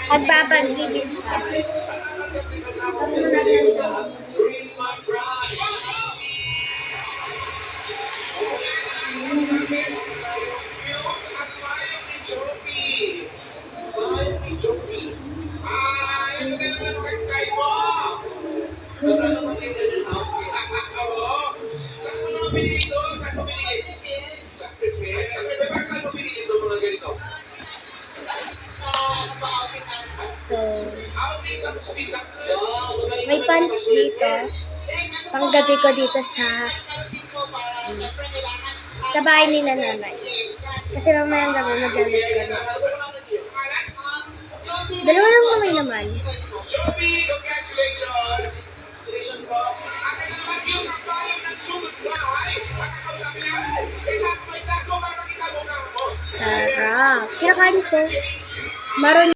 Magpapagbibig ka. Saan mo na yan? So, may pants dito. Panggabi ko dito sa bahay nila nanay. Kasi mamayang gabi maglamig ka na. Dalawa lang kamay naman. Sarap. Kinakain ko. Maron